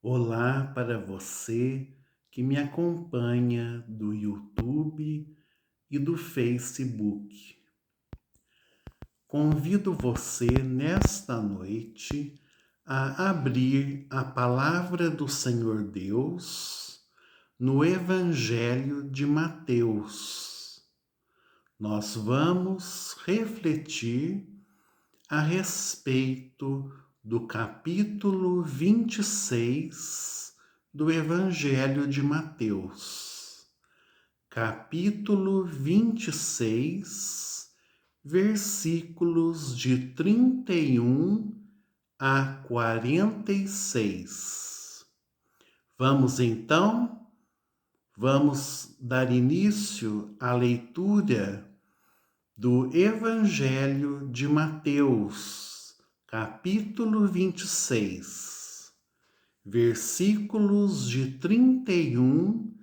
Olá para você que me acompanha do YouTube e do Facebook. Convido você nesta noite a abrir a palavra do Senhor Deus no Evangelho de Mateus. Nós vamos refletir a respeito do capítulo 26 do Evangelho de Mateus. Capítulo 26, versículos de 31 a 46. Vamos dar início à leitura do Evangelho de Mateus, capítulo 26, versículos de 31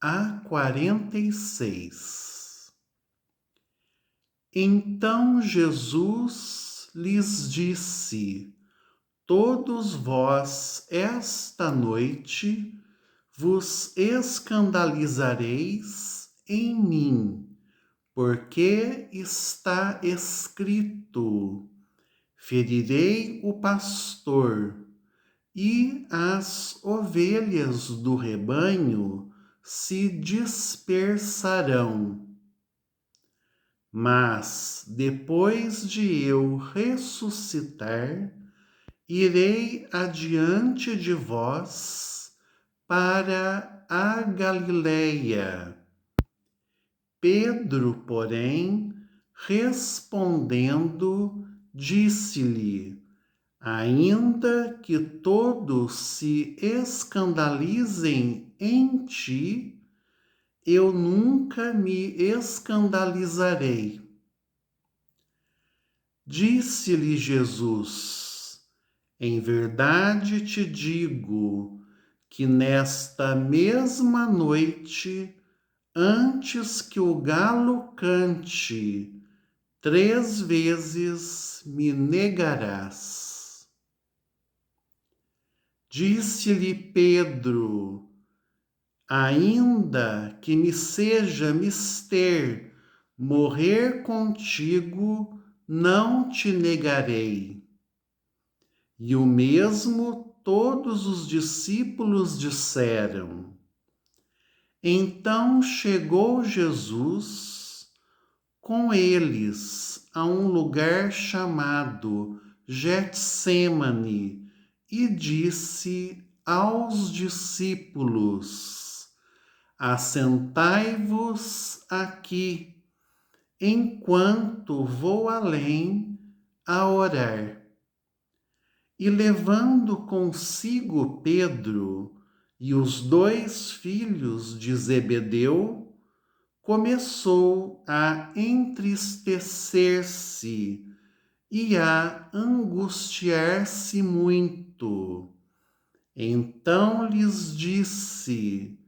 a 46. Então Jesus lhes disse: Todos vós esta noite vos escandalizareis em mim, porque está escrito: ferirei o pastor, e as ovelhas do rebanho se dispersarão. Mas depois de eu ressuscitar, irei adiante de vós para a Galileia. Pedro, porém, respondendo, disse-lhe: Ainda que todos se escandalizem em ti, eu nunca me escandalizarei. Disse-lhe Jesus: Em verdade te digo que nesta mesma noite, antes que o galo cante, 3 vezes me negarás. Disse-lhe Pedro: Ainda que me seja mister morrer contigo, não te negarei. E o mesmo todos os discípulos disseram. Então chegou Jesus com eles a um lugar chamado Getsêmani e disse aos discípulos: Assentai-vos aqui, enquanto vou além a orar. E levando consigo Pedro e os 2 filhos de Zebedeu, começou a entristecer-se e a angustiar-se muito. Então lhes disse: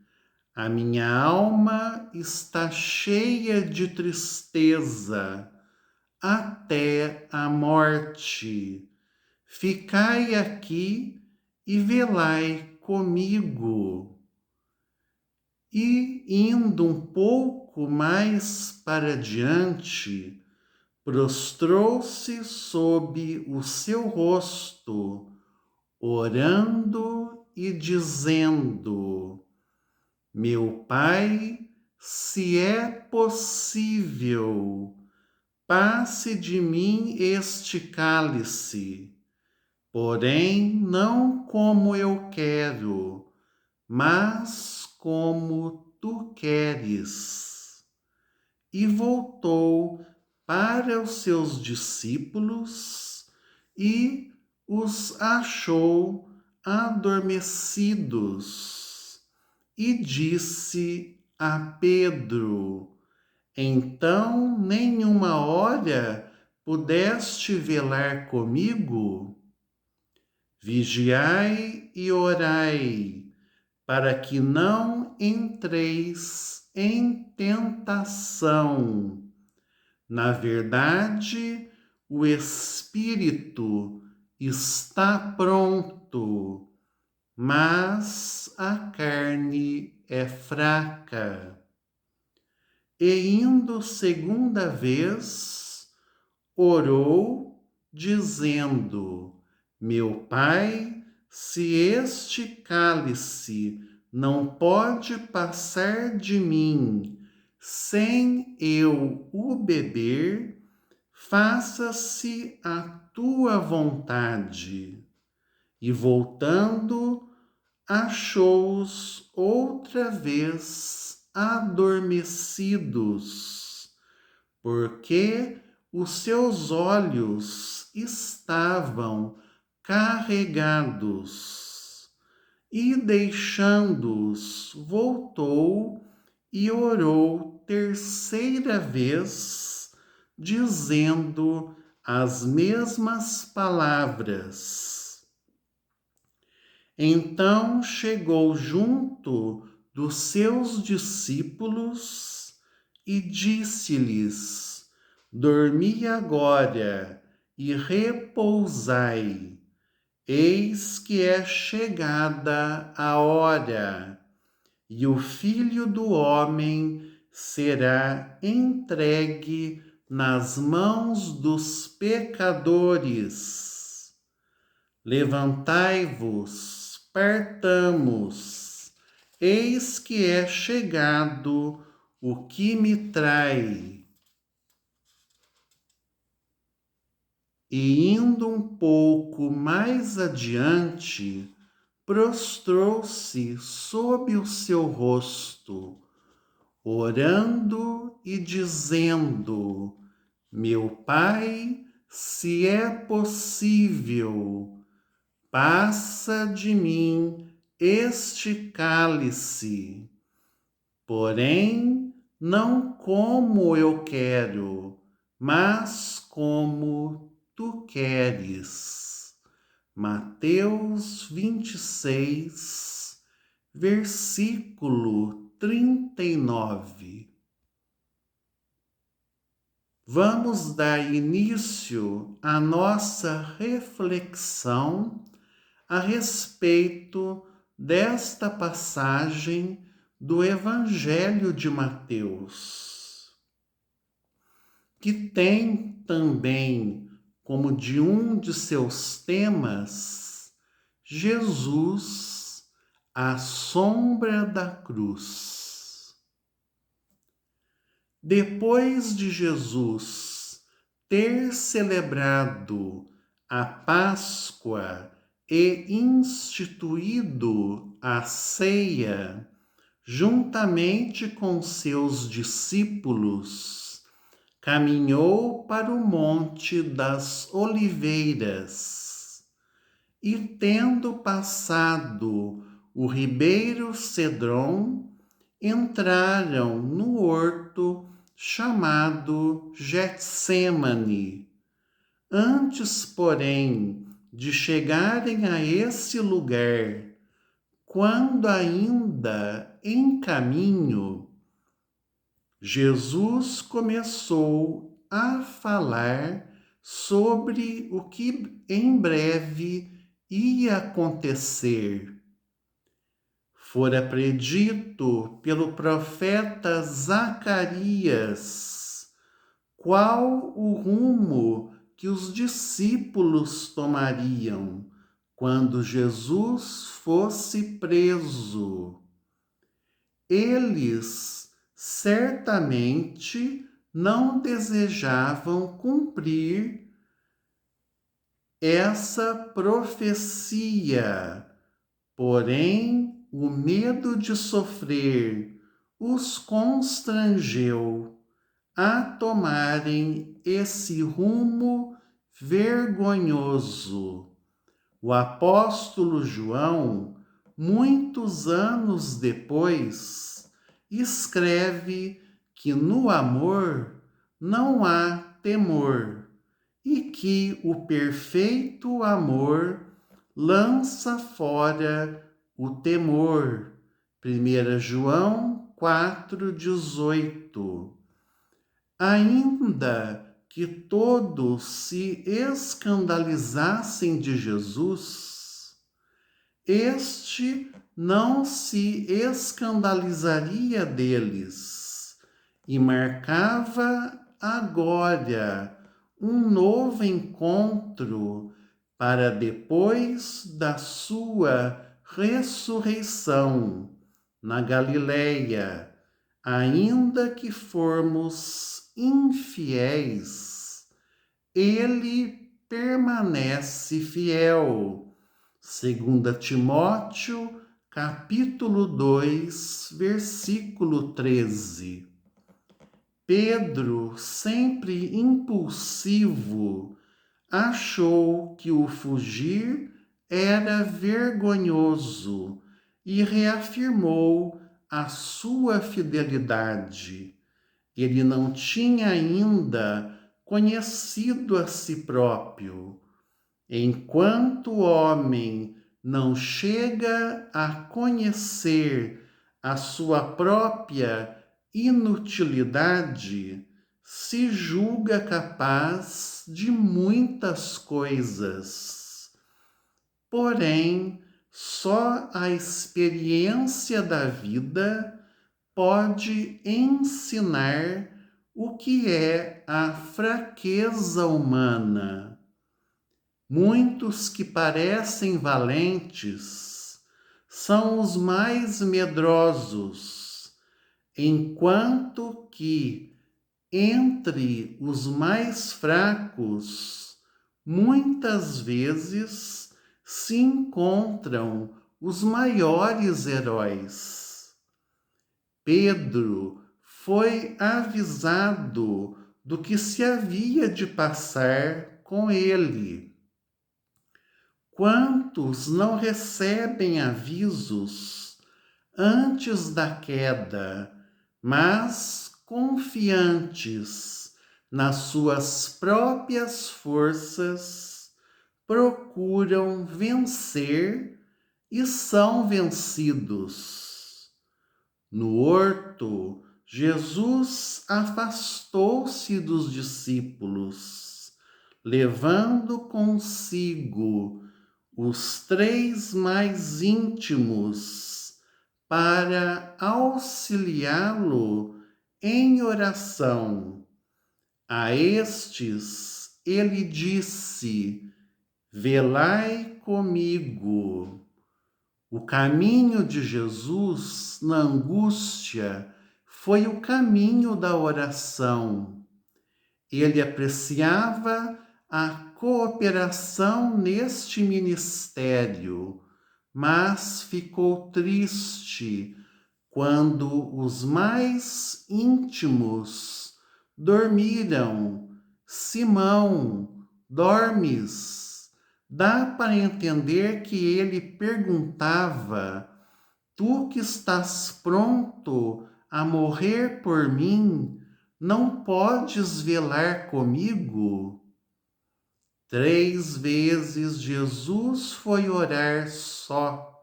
A minha alma está cheia de tristeza até a morte. Ficai aqui e velai comigo. E indo um pouco mais para diante, prostrou-se sob o seu rosto, orando e dizendo: Meu Pai, se é possível, passe de mim este cálice. Porém, não como eu quero, mas como tu queres. E voltou para os seus discípulos e os achou adormecidos. E disse a Pedro: Então nenhuma hora pudeste velar comigo? Vigiai e orai, para que não entreis em tentação. Na verdade, o espírito está pronto, mas a carne é fraca. E indo segunda vez, orou, dizendo: Meu Pai, se este cálice não pode passar de mim sem eu o beber, faça-se a tua vontade. E voltando, achou-os outra vez adormecidos, porque os seus olhos estavam carregados. E deixando-os, voltou e orou terceira vez, dizendo as mesmas palavras. Então chegou junto dos seus discípulos e disse-lhes: Dormi agora e repousai. Eis que é chegada a hora, e o Filho do Homem será entregue nas mãos dos pecadores. Levantai-vos, partamos, eis que é chegado o que me trai. E indo um pouco mais adiante, prostrou-se sob o seu rosto, orando e dizendo: Meu Pai, se é possível, passa de mim este cálice. Porém, não como eu quero, mas como tu queres. Mateus 26, versículo 39. Vamos dar início à nossa reflexão a respeito desta passagem do Evangelho de Mateus, que tem também como de um de seus temas Jesus, a sombra da cruz. Depois de Jesus ter celebrado a Páscoa e instituído a ceia, juntamente com seus discípulos, caminhou para o Monte das Oliveiras e, tendo passado o ribeiro Cedron, entraram no horto chamado Getsêmani. Antes, porém, de chegarem a esse lugar, quando ainda em caminho, Jesus começou a falar sobre o que em breve ia acontecer. Fora predito pelo profeta Zacarias qual o rumo que os discípulos tomariam quando Jesus fosse preso. Eles certamente não desejavam cumprir essa profecia, porém o medo de sofrer os constrangeu a tomarem esse rumo vergonhoso. O apóstolo João, muitos anos depois, escreve que no amor não há temor e que o perfeito amor lança fora o temor. 1 João 4,18. Ainda que todos se escandalizassem de Jesus, este não se escandalizaria deles e marcava agora um novo encontro para depois da sua ressurreição na Galileia, ainda que formos infiéis, ele permanece fiel. 2 Timóteo, capítulo 2, versículo 13. Pedro, sempre impulsivo, achou que o fugir era vergonhoso e reafirmou a sua fidelidade. Ele não tinha ainda conhecido a si próprio. Enquanto o homem não chega a conhecer a sua própria inutilidade, se julga capaz de muitas coisas. Porém, só a experiência da vida pode ensinar o que é a fraqueza humana. Muitos que parecem valentes são os mais medrosos, enquanto que, entre os mais fracos, muitas vezes se encontram os maiores heróis. Pedro foi avisado do que se havia de passar com ele. Quantos não recebem avisos antes da queda, mas confiantes nas suas próprias forças, procuram vencer e são vencidos. No horto, Jesus afastou-se dos discípulos, levando consigo os 3 mais íntimos para auxiliá-lo em oração. A estes ele disse: velai comigo. O caminho de Jesus na angústia foi o caminho da oração. Ele apreciava a cooperação neste ministério, mas ficou triste quando os mais íntimos dormiram. Simão, dormes? Dá para entender que ele perguntava: tu que estás pronto a morrer por mim, não podes velar comigo? 3 vezes Jesus foi orar só,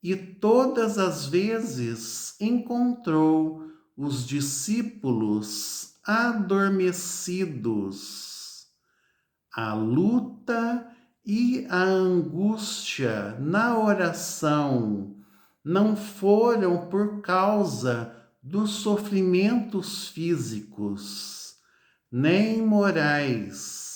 e todas as vezes encontrou os discípulos adormecidos. A luta e a angústia na oração não foram por causa dos sofrimentos físicos, nem morais,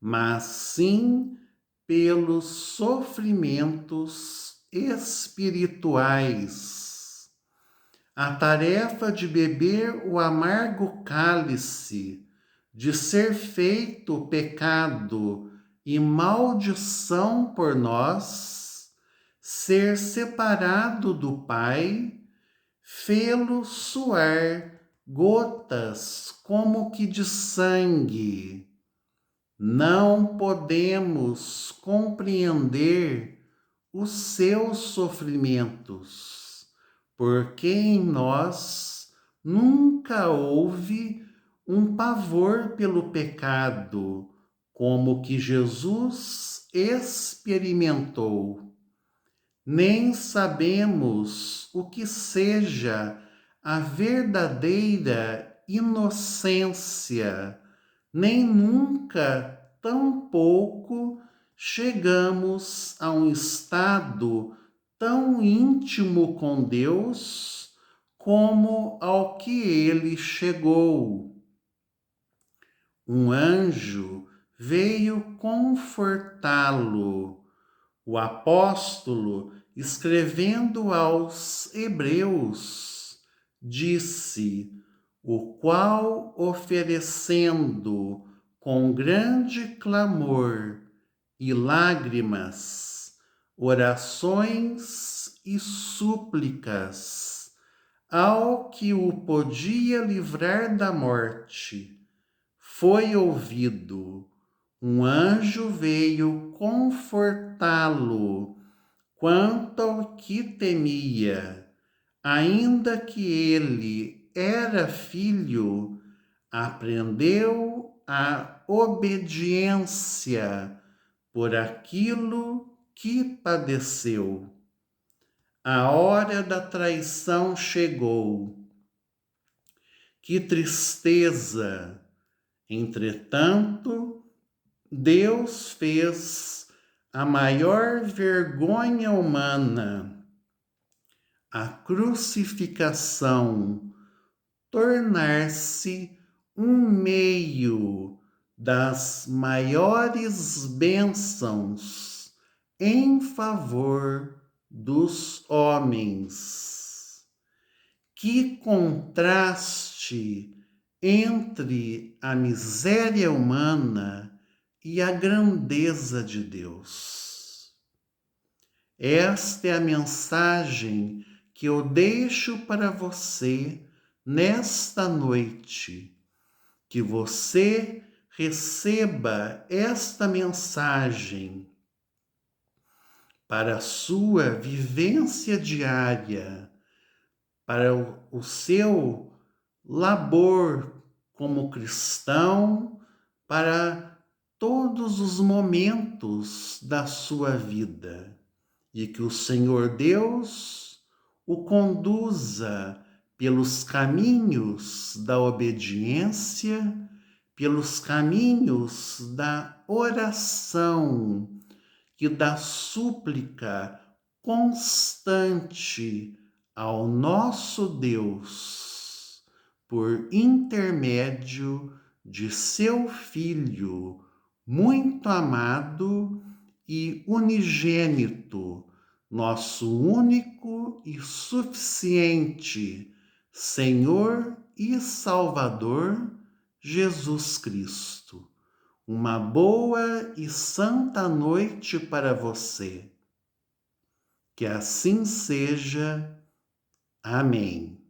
mas sim pelos sofrimentos espirituais. A tarefa de beber o amargo cálice, de ser feito pecado e maldição por nós, ser separado do Pai, fê-lo suar gotas como que de sangue. Não podemos compreender os seus sofrimentos, porque em nós nunca houve um pavor pelo pecado, como que Jesus experimentou. Nem sabemos o que seja a verdadeira inocência, nem nunca tampouco chegamos a um estado tão íntimo com Deus como ao que ele chegou. Um anjo veio confortá-lo. O apóstolo, escrevendo aos Hebreus, disse: o qual, oferecendo com grande clamor e lágrimas, orações e súplicas, ao que o podia livrar da morte, foi ouvido. Um anjo veio confortá-lo quanto ao que temia. Ainda que ele era filho, aprendeu a obediência por aquilo que padeceu. A hora da traição chegou. Que tristeza! Entretanto, Deus fez a maior vergonha humana, a crucificação, tornar-se um meio das maiores bênçãos em favor dos homens. Que contraste entre a miséria humana e a grandeza de Deus. Esta é a mensagem que eu deixo para você nesta noite. Que você receba esta mensagem para a sua vivência diária, para o seu labor como cristão, para todos os momentos da sua vida, e que o Senhor Deus o conduza pelos caminhos da obediência, pelos caminhos da oração e da súplica constante ao nosso Deus, por intermédio de seu Filho, muito amado e unigênito, nosso único e suficiente Senhor e Salvador, Jesus Cristo. Uma boa e santa noite para você. Que assim seja. Amém.